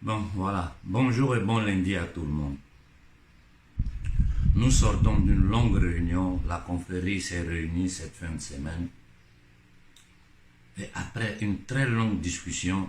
Bon, voilà. Bonjour et bon lundi à tout le monde. Nous sortons d'une longue réunion. La confrérie s'est réunie cette fin de semaine. Et après une très longue discussion,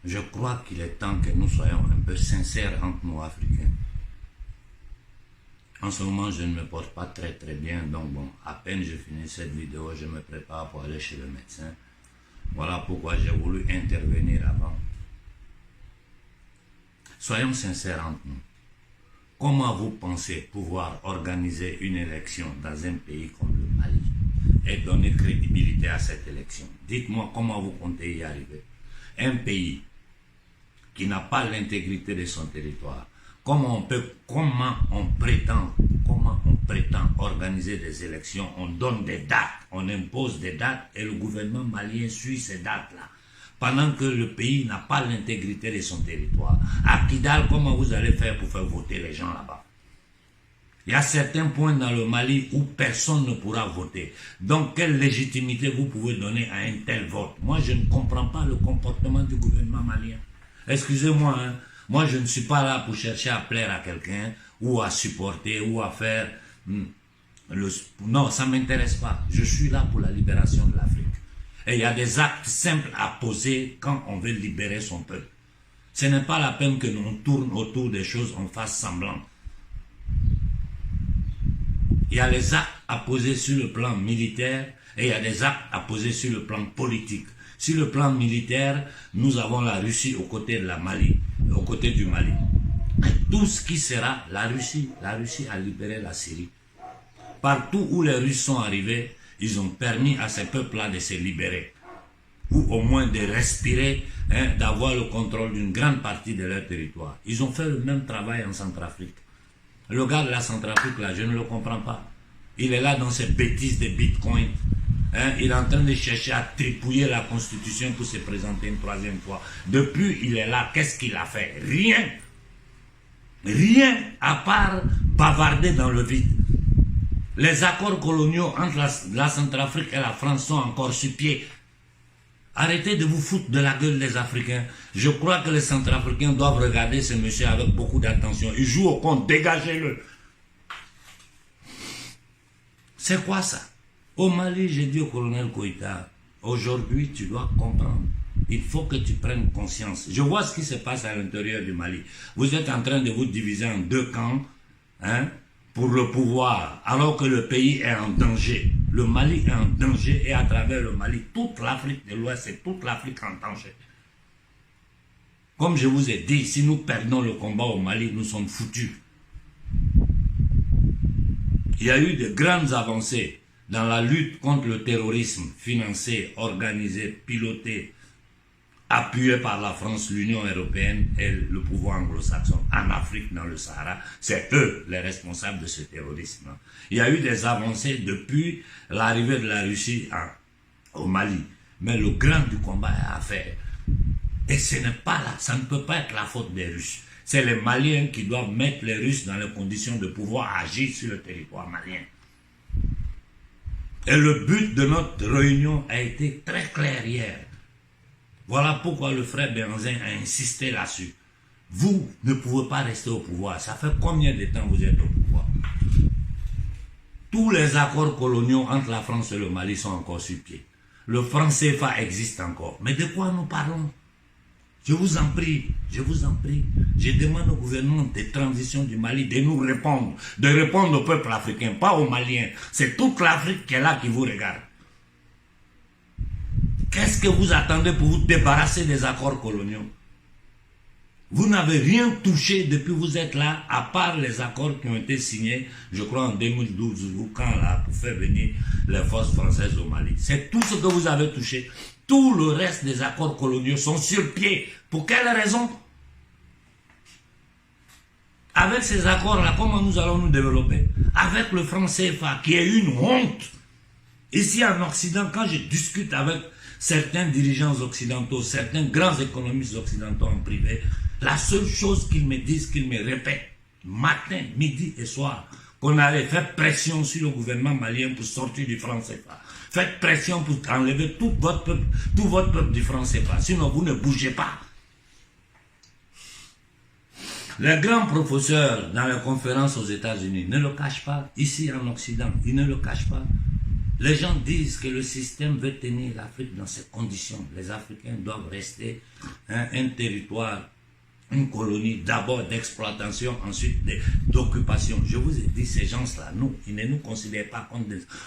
je crois qu'il est temps que nous soyons un peu sincères entre nous Africains. En ce moment, je ne me porte pas très bien. Donc bon, à peine je finis cette vidéo, je me prépare pour aller chez le médecin. Voilà pourquoi j'ai voulu intervenir avant. Soyons sincères entre nous. Comment vous pensez pouvoir organiser une élection dans un pays comme le Mali et donner crédibilité à cette élection? Dites-moi comment vous comptez y arriver. Un pays qui n'a pas l'intégrité de son territoire, comment on prétend organiser des élections? On donne des dates, on impose des dates et le gouvernement malien suit ces dates-là. Pendant que le pays n'a pas l'intégrité de son territoire. À Kidal, comment vous allez faire pour faire voter les gens là-bas? Il y a certains points dans le Mali où personne ne pourra voter. Donc, quelle légitimité vous pouvez donner à un tel vote? Moi, je ne comprends pas le comportement du gouvernement malien. Excusez-moi, hein. Moi, je ne suis pas là pour chercher à plaire à quelqu'un, ou à supporter, ou à faire... Non, ça ne m'intéresse pas. Je suis là pour la libération de l'Afrique. Et il y a des actes simples à poser quand on veut libérer son peuple. Ce n'est pas la peine que l'on tourne autour des choses, on fasse semblant. Il y a les actes à poser sur le plan militaire et il y a des actes à poser sur le plan politique. Sur le plan militaire, nous avons la Russie aux côtés de la Mali, aux côtés du Mali. Et tout ce qui sera la Russie a libéré la Syrie. Partout où les Russes sont arrivés, ils ont permis à ces peuples-là de se libérer. Ou au moins de respirer, d'avoir le contrôle d'une grande partie de leur territoire. Ils ont fait le même travail en Centrafrique. Le gars de la Centrafrique, là, je ne le comprends pas. Il est là dans ses bêtises de bitcoin. Il est en train de chercher à tripouiller la Constitution pour se présenter une troisième fois. Depuis, il est là. Qu'est-ce qu'il a fait? Rien. Rien à part bavarder dans le vide. Les accords coloniaux entre la Centrafrique et la France sont encore sur pied. Arrêtez de vous foutre de la gueule des Africains. Je crois que les Centrafricains doivent regarder ce monsieur avec beaucoup d'attention. Il joue au compte, dégagez-le. C'est quoi ça? Au Mali, j'ai dit au colonel Koïta, aujourd'hui tu dois comprendre. Il faut que tu prennes conscience. Je vois ce qui se passe à l'intérieur du Mali. Vous êtes en train de vous diviser en deux camps, pour le pouvoir, alors que le pays est en danger. Le Mali est en danger et à travers le Mali, toute l'Afrique de l'Ouest et toute l'Afrique en danger. Comme je vous ai dit, si nous perdons le combat au Mali, nous sommes foutus. Il y a eu de grandes avancées dans la lutte contre le terrorisme financé, organisé, piloté, appuyé par la France, l'Union européenne et le pouvoir anglo-saxon en Afrique, dans le Sahara. C'est eux les responsables de ce terrorisme. Il y a eu des avancées depuis l'arrivée de la Russie au Mali. Mais le grand du combat est à faire. Et ce n'est pas là, ça ne peut pas être la faute des Russes. C'est les Maliens qui doivent mettre les Russes dans les conditions de pouvoir agir sur le territoire malien. Et le but de notre réunion a été très clair hier. Voilà pourquoi le frère Benzin a insisté là-dessus. Vous ne pouvez pas rester au pouvoir. Ça fait combien de temps vous êtes au pouvoir? Tous les accords coloniaux entre la France et le Mali sont encore sur pied. Le franc CFA existe encore. Mais de quoi nous parlons? Je vous en prie, je vous en prie. Je demande au gouvernement de transition du Mali de nous répondre. De répondre au peuple africain, pas aux Maliens. C'est toute l'Afrique qui est là qui vous regarde. Qu'est-ce que vous attendez pour vous débarrasser des accords coloniaux? Vous n'avez rien touché depuis que vous êtes là, à part les accords qui ont été signés, je crois en 2012, quand là, pour faire venir les forces françaises au Mali. C'est tout ce que vous avez touché. Tout le reste des accords coloniaux sont sur pied. Pour quelle raison? Avec ces accords-là, comment nous allons nous développer? Avec le franc CFA, qui est une honte. Ici en Occident, quand je discute avec certains dirigeants occidentaux, certains grands économistes occidentaux en privé, la seule chose qu'ils me disent, qu'ils me répètent, matin, midi et soir, qu'on allait faire pression sur le gouvernement malien pour sortir du franc CFA. Faites pression pour enlever tout votre peuple du franc CFA. Sinon, vous ne bougez pas. Les grands professeurs dans les conférences aux États-Unis ne le cachent pas. Ici en Occident, ils ne le cachent pas. Les gens disent que le système veut tenir l'Afrique dans ces conditions. Les Africains doivent rester un territoire, une colonie d'abord d'exploitation, ensuite d'occupation. Je vous ai dit, ces gens-là, ils ne nous considèrent pas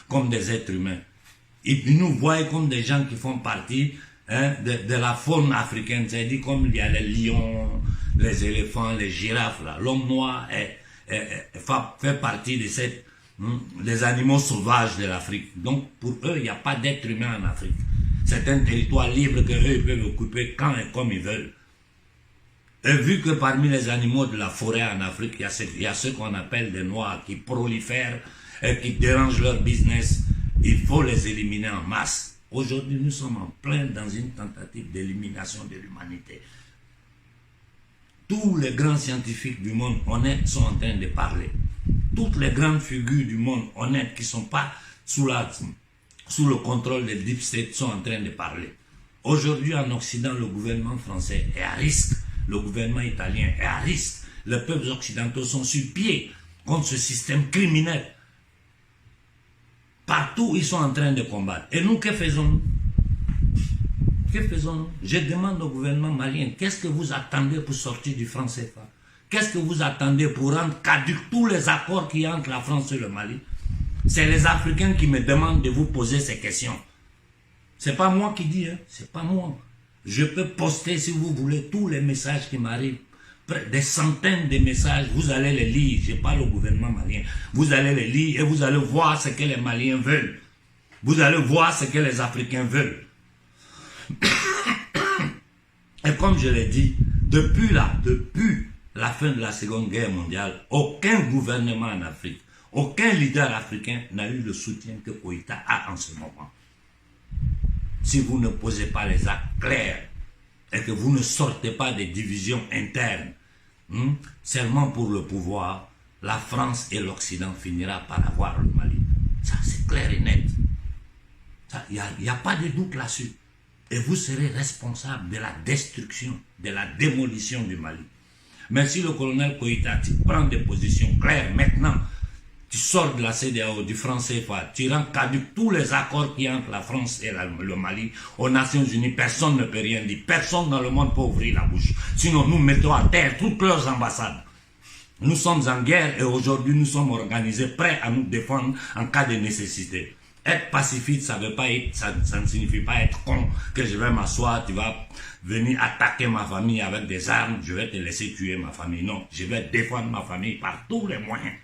comme des êtres humains. Ils nous voient comme des gens qui font partie de la faune africaine. C'est-à-dire comme il y a les lions, les éléphants, les girafes. L'homme noir fait partie de des animaux sauvages de l'Afrique. Donc pour eux, il n'y a pas d'être humain en Afrique. C'est un territoire libre qu'eux peuvent occuper quand et comme ils veulent. Et vu que parmi les animaux de la forêt en Afrique, il y a ceux qu'on appelle des noirs qui prolifèrent et qui dérangent leur business, il faut les éliminer en masse. Aujourd'hui, nous sommes en plein dans une tentative d'élimination de l'humanité. Tous les grands scientifiques du monde honnêtes sont en train de parler. Toutes les grandes figures du monde honnêtes qui ne sont pas sous le contrôle des deep state sont en train de parler. Aujourd'hui, en Occident, le gouvernement français est à risque. Le gouvernement italien est à risque. Les peuples occidentaux sont sur pied contre ce système criminel. Partout, ils sont en train de combattre. Et nous, que faisons-nous? Que faisons-nous? Je demande au gouvernement malien, qu'est-ce que vous attendez pour sortir du franc CFA? Qu'est-ce que vous attendez pour rendre caducs tous les accords qui entre la France et le Mali? C'est les Africains qui me demandent de vous poser ces questions. C'est pas moi qui dis, c'est pas moi. Je peux poster, si vous voulez, tous les messages qui m'arrivent. Des centaines de messages, vous allez les lire. Je parle au gouvernement malien. Vous allez les lire et vous allez voir ce que les Maliens veulent. Vous allez voir ce que les Africains veulent. Et comme je l'ai dit, depuis la fin de la Seconde Guerre mondiale, aucun gouvernement en Afrique, aucun leader africain n'a eu le soutien que Koïta a en ce moment. Si vous ne posez pas les actes clairs et que vous ne sortez pas des divisions internes, seulement pour le pouvoir, la France et l'Occident finira par avoir le Mali. Ça, c'est clair et net. Il n'y a pas de doute là-dessus. Et vous serez responsable de la destruction, de la démolition du Mali. Mais si le colonel Koïta prend des positions claires maintenant, tu sors de la CEDEAO, du franc CFA, tu rends caduc tous les accords qui entre la France et le Mali aux Nations Unies, personne ne peut rien dire. Personne dans le monde peut ouvrir la bouche. Sinon, nous mettons à terre toutes leurs ambassades. Nous sommes en guerre et aujourd'hui, nous sommes organisés, prêts à nous défendre en cas de nécessité. Être pacifiste, ça ne signifie pas être con, que je vais m'asseoir, tu vas venir attaquer ma famille avec des armes, je vais te laisser tuer ma famille. Non, je vais défendre ma famille par tous les moyens.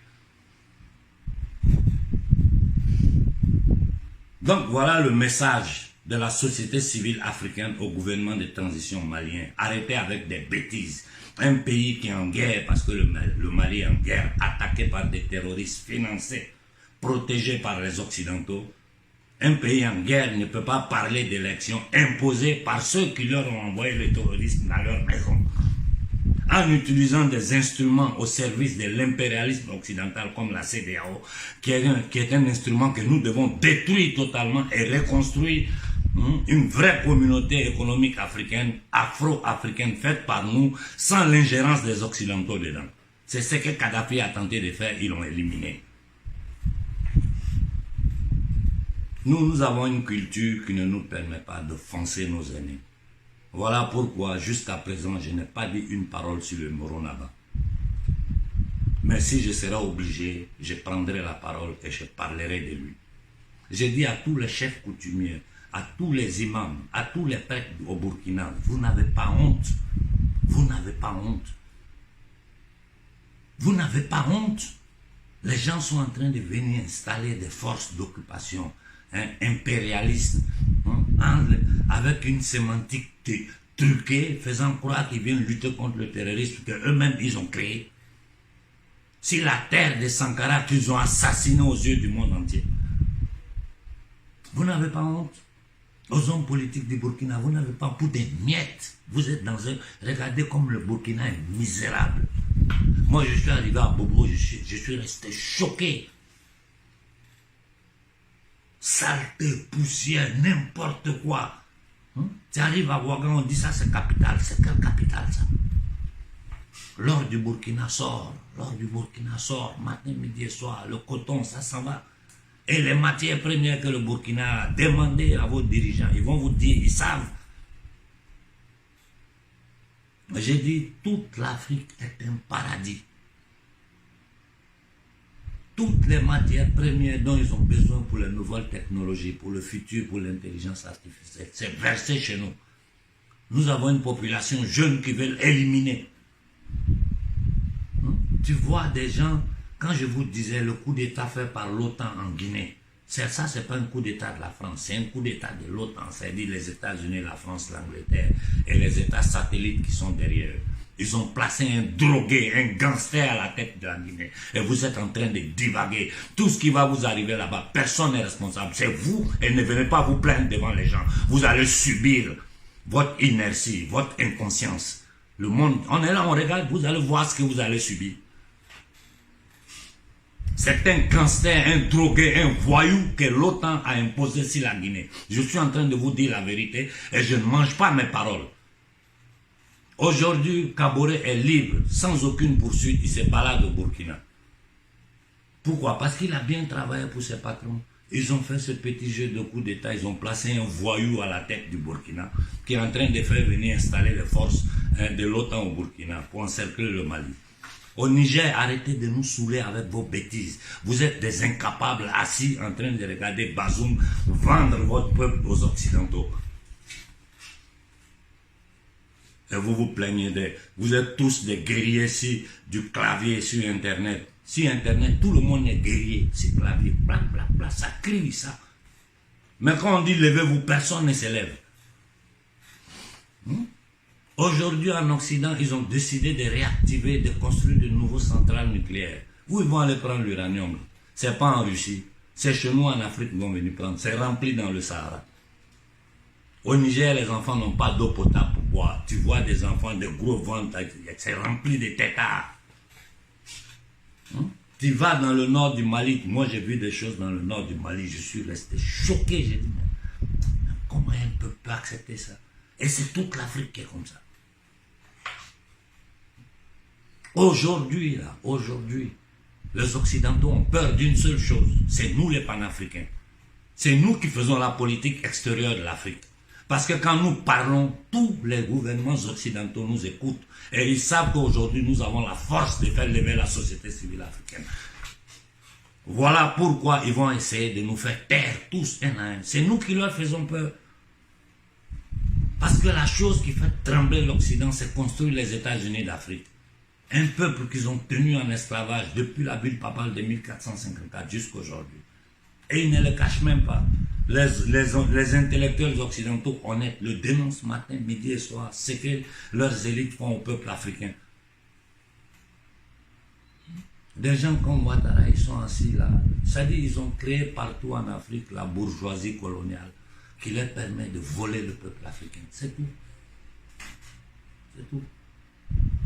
Donc voilà le message de la société civile africaine au gouvernement de transition malien. Arrêtez avec des bêtises. Un pays qui est en guerre parce que le Mali est en guerre, attaqué par des terroristes financés, protégés par les Occidentaux. Un pays en guerre ne peut pas parler d'élections imposées par ceux qui leur ont envoyé les terroristes dans leur maison. En utilisant des instruments au service de l'impérialisme occidental comme la CEDEAO, qui est un instrument que nous devons détruire totalement et reconstruire une vraie communauté économique africaine, afro-africaine, faite par nous, sans l'ingérence des Occidentaux dedans. C'est ce que Kadhafi a tenté de faire, ils l'ont éliminé. Nous avons une culture qui ne nous permet pas de foncer nos aînés. Voilà pourquoi, jusqu'à présent, je n'ai pas dit une parole sur le Moronaba. Mais si je serai obligé, je prendrai la parole et je parlerai de lui. J'ai dit à tous les chefs coutumiers, à tous les imams, à tous les prêtres au Burkina, vous n'avez pas honte. Vous n'avez pas honte. Vous n'avez pas honte. Les gens sont en train de venir installer des forces d'occupation impérialistes, avec une sémantique truquée, faisant croire qu'ils viennent lutter contre le terrorisme qu'eux-mêmes ils ont créé. Si la terre de Sankara qu'ils ont assassiné aux yeux du monde entier. Vous n'avez pas honte. Aux hommes politiques du Burkina, vous n'avez pas pour des miettes. Vous êtes dans un... Regardez comme le Burkina est misérable. Moi, je suis arrivé à Bobo, je suis resté choqué. Saleté, poussière, n'importe quoi. Tu arrives à Ouagan, on dit ça c'est capital. C'est quelle capitale ça? L'or du Burkina sort, matin, midi et soir, le coton, ça s'en va. Et les matières premières que le Burkina a demandées à vos dirigeants, ils vont vous dire, ils savent. J'ai dit, toute l'Afrique est un paradis. Toutes les matières premières dont ils ont besoin pour les nouvelles technologies, pour le futur, pour l'intelligence artificielle, c'est versé chez nous. Nous avons une population jeune qui veut éliminer. Tu vois des gens, quand je vous disais le coup d'État fait par l'OTAN en Guinée, ça, c'est pas un coup d'État de la France, c'est un coup d'État de l'OTAN, c'est-à-dire les États-Unis, la France, l'Angleterre et les États satellites qui sont derrière eux. Ils ont placé un drogué, un gangster à la tête de la Guinée. Et vous êtes en train de divaguer. Tout ce qui va vous arriver là-bas, personne n'est responsable. C'est vous, et ne venez pas vous plaindre devant les gens. Vous allez subir votre inertie, votre inconscience. Le monde, on est là, on regarde, vous allez voir ce que vous allez subir. C'est un gangster, un drogué, un voyou que l'OTAN a imposé sur la Guinée. Je suis en train de vous dire la vérité et je ne mange pas mes paroles. Aujourd'hui, Kaboré est libre, sans aucune poursuite, il se balade au Burkina. Pourquoi? Parce qu'il a bien travaillé pour ses patrons. Ils ont fait ce petit jeu de coup d'État, ils ont placé un voyou à la tête du Burkina, qui est en train de faire venir installer les forces de l'OTAN au Burkina pour encercler le Mali. Au Niger, arrêtez de nous saouler avec vos bêtises. Vous êtes des incapables assis en train de regarder Bazoum vendre votre peuple aux Occidentaux. Et vous vous plaignez vous êtes tous des guerriers du clavier sur Internet. Sur Internet, tout le monde est guerrier. C'est clavier, bla bla bla, ça crie ça. Mais quand on dit levez-vous, personne ne se lève. Aujourd'hui, en Occident, ils ont décidé de réactiver, de construire de nouveaux centrales nucléaires. Où ils vont aller prendre l'uranium? C'est pas en Russie. C'est chez nous en Afrique qu'ils vont venir prendre. C'est rempli dans le Sahara. Au Niger, les enfants n'ont pas d'eau potable pour boire. Tu vois des enfants de gros ventres, c'est rempli de têtards. Tu vas dans le nord du Mali. Moi, j'ai vu des choses dans le nord du Mali. Je suis resté choqué. J'ai dit, mais comment un peuple peut accepter ça? Et c'est toute l'Afrique qui est comme ça. Aujourd'hui, les Occidentaux ont peur d'une seule chose. C'est nous les panafricains. C'est nous qui faisons la politique extérieure de l'Afrique. Parce que quand nous parlons, tous les gouvernements occidentaux nous écoutent. Et ils savent qu'aujourd'hui, nous avons la force de faire lever la société civile africaine. Voilà pourquoi ils vont essayer de nous faire taire tous un à un. C'est nous qui leur faisons peur. Parce que la chose qui fait trembler l'Occident, c'est construire les États-Unis d'Afrique. Un peuple qu'ils ont tenu en esclavage depuis la bulle papale de 1454 jusqu'à aujourd'hui. Et ils ne le cachent même pas. Les intellectuels occidentaux honnêtes le dénoncent matin, midi et soir, ce que leurs élites font au peuple africain. Des gens comme Ouattara, ils sont assis là. C'est-à-dire ils ont créé partout en Afrique la bourgeoisie coloniale qui leur permet de voler le peuple africain. C'est tout. C'est tout.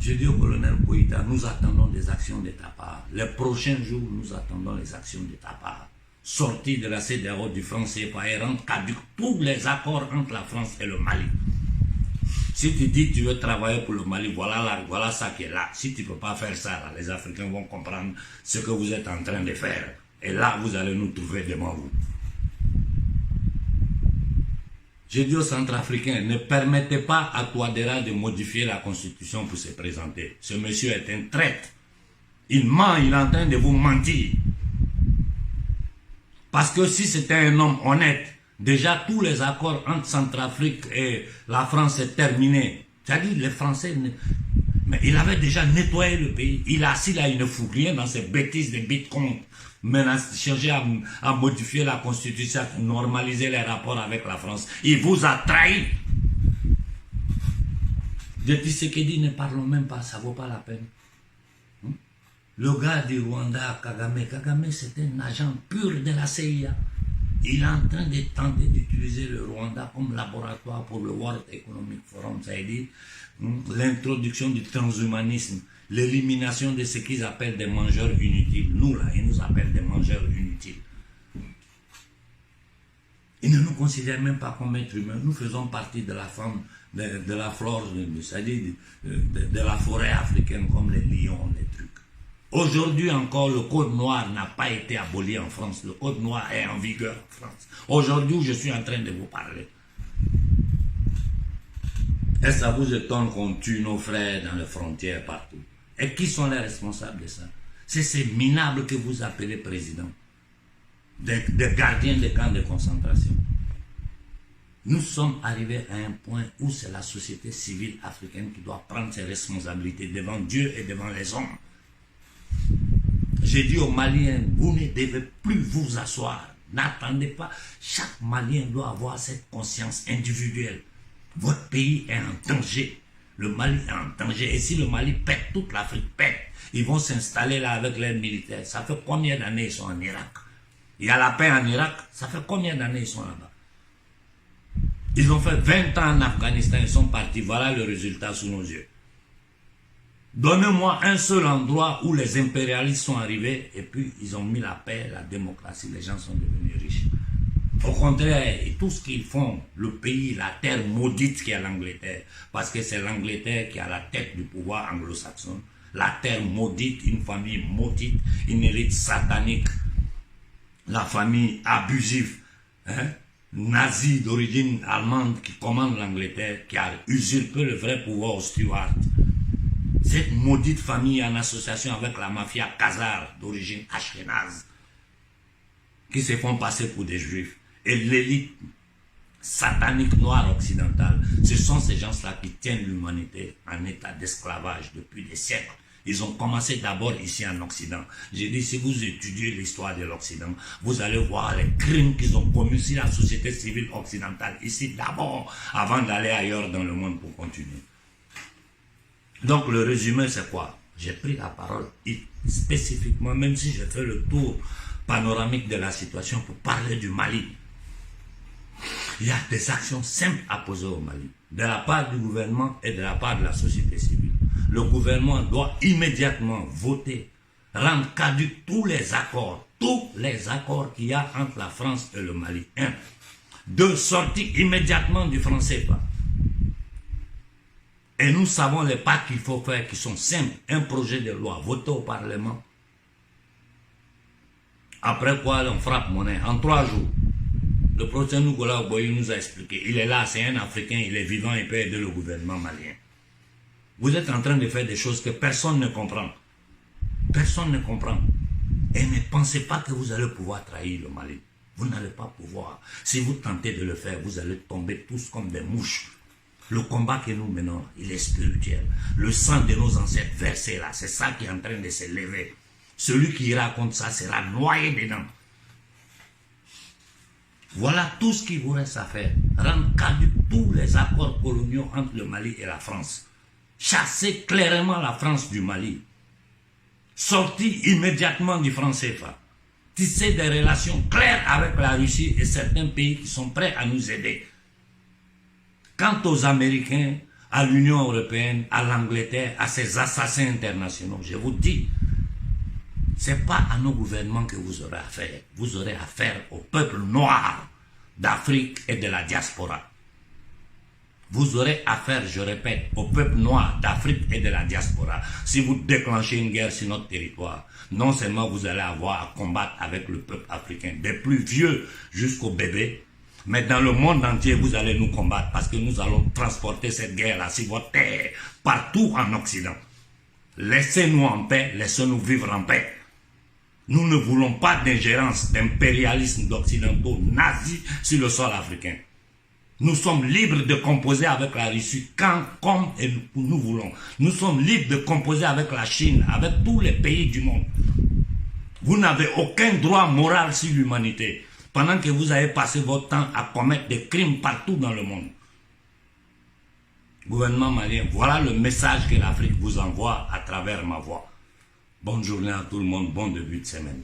Je dis au colonel Koïta, nous attendons des actions de ta part. Les prochains jours, nous attendons les actions de ta part. Sortie de la CEDEAO, du franc CFA et rendre caduc tous les accords entre la France et le Mali. Si tu dis que tu veux travailler pour le Mali, voilà ça qui est là. Si tu ne peux pas faire ça, là, les Africains vont comprendre ce que vous êtes en train de faire. Et là, vous allez nous trouver devant vous. J'ai dit aux Centrafricains, ne permettez pas à Touadéra de modifier la Constitution pour se présenter. Ce monsieur est un traître. Il ment, il est en train de vous mentir. Parce que si c'était un homme honnête, déjà tous les accords entre Centrafrique et la France est terminé. C'est-à-dire les Français, mais il avait déjà nettoyé le pays. Il a assis là, il ne fout rien dans ces bêtises de bitcoin. Maintenant, chercher à modifier la Constitution, à normaliser les rapports avec la France. Il vous a trahi. De Tshisekedi, ne parlons même pas, ça ne vaut pas la peine. Le gars du Rwanda, Kagame, c'est un agent pur de la CIA. Il est en train de tenter d'utiliser le Rwanda comme laboratoire pour le World Economic Forum, c'est-à-dire l'introduction du transhumanisme, l'élimination de ce qu'ils appellent des mangeurs inutiles. Nous, là, ils nous appellent des mangeurs inutiles. Ils ne nous considèrent même pas comme êtres humains. Nous faisons partie de la faune, de la flore, c'est-à-dire de la forêt africaine, comme les lions, les trucs. Aujourd'hui encore, le code noir n'a pas été aboli en France. Le code noir est en vigueur en France. Aujourd'hui, je suis en train de vous parler. Est-ce que ça vous étonne qu'on tue nos frères dans les frontières partout? Et qui sont les responsables de ça? C'est ces minables que vous appelez présidents, des gardiens des camps de concentration. Nous sommes arrivés à un point où c'est la société civile africaine qui doit prendre ses responsabilités devant Dieu et devant les hommes. J'ai dit aux Maliens, vous ne devez plus vous asseoir. N'attendez pas. Chaque Malien doit avoir cette conscience individuelle. Votre pays est en danger. Le Mali est en danger. Et si le Mali pète, toute l'Afrique pète. Ils vont s'installer là avec les militaires. Ça fait combien d'années ils sont en Irak? Il y a la paix en Irak. Ça fait combien d'années ils sont là-bas? Ils ont fait 20 ans en Afghanistan. Ils sont partis. Voilà le résultat sous nos yeux. Donnez-moi un seul endroit où les impérialistes sont arrivés et puis ils ont mis la paix, la démocratie. Les gens sont devenus riches. Au contraire, tout ce qu'ils font, le pays, la terre maudite qui est l'Angleterre, parce que c'est l'Angleterre qui a la tête du pouvoir anglo-saxon, la terre maudite, une famille maudite, une élite satanique, la famille abusive, nazie d'origine allemande qui commande l'Angleterre, qui a usurpé le vrai pouvoir aux Stuarts. Cette maudite famille en association avec la mafia khazare d'origine ashkénaze, qui se font passer pour des juifs. Et l'élite satanique noire occidentale, ce sont ces gens-là qui tiennent l'humanité en état d'esclavage depuis des siècles. Ils ont commencé d'abord ici en Occident. J'ai dit, si vous étudiez l'histoire de l'Occident, vous allez voir les crimes qu'ils ont commis sur la société civile occidentale, ici d'abord, avant d'aller ailleurs dans le monde pour continuer. Donc le résumé c'est quoi? J'ai pris la parole spécifiquement, même si j'ai fait le tour panoramique de la situation pour parler du Mali. Il y a des actions simples à poser au Mali, de la part du gouvernement et de la part de la société civile. Le gouvernement doit immédiatement voter, rendre caducs tous les accords qu'il y a entre la France et le Mali. 1. 2. Sortir immédiatement du franc CFA. Et nous savons les pas qu'il faut faire qui sont simples. Un projet de loi voté au Parlement. Après quoi, on frappe monnaie en 3 jours. Le professeur Nougola Oboyi nous a expliqué. Il est là, c'est un Africain, il est vivant, il peut aider le gouvernement malien. Vous êtes en train de faire des choses que personne ne comprend. Personne ne comprend. Et ne pensez pas que vous allez pouvoir trahir le Mali. Vous n'allez pas pouvoir. Si vous tentez de le faire, vous allez tomber tous comme des mouches. Le combat que nous menons, il est spirituel. Le sang de nos ancêtres versé là, c'est ça qui est en train de se lever. Celui qui raconte ça sera noyé dedans. Voilà tout ce qu'il vous reste à faire. Rendre caducs tous les accords coloniaux entre le Mali et la France. Chasser clairement la France du Mali. Sortir immédiatement du franc CFA. Tisser des relations claires avec la Russie et certains pays qui sont prêts à nous aider. Quant aux Américains, à l'Union européenne, à l'Angleterre, à ces assassins internationaux, je vous dis, ce n'est pas à nos gouvernements que vous aurez affaire. Vous aurez affaire au peuple noir d'Afrique et de la diaspora. Vous aurez affaire, je répète, au peuple noir d'Afrique et de la diaspora. Si vous déclenchez une guerre sur notre territoire, non seulement vous allez avoir à combattre avec le peuple africain, des plus vieux jusqu'aux bébés, mais dans le monde entier, vous allez nous combattre parce que nous allons transporter cette guerre-là sur votre terre, partout en Occident. Laissez-nous en paix, laissez-nous vivre en paix. Nous ne voulons pas d'ingérence, d'impérialisme d'occidentaux nazis sur le sol africain. Nous sommes libres de composer avec la Russie quand, comme et nous voulons. Nous sommes libres de composer avec la Chine, avec tous les pays du monde. Vous n'avez aucun droit moral sur l'humanité, pendant que vous avez passé votre temps à commettre des crimes partout dans le monde. Gouvernement malien, voilà le message que l'Afrique vous envoie à travers ma voix. Bonne journée à tout le monde, bon début de semaine.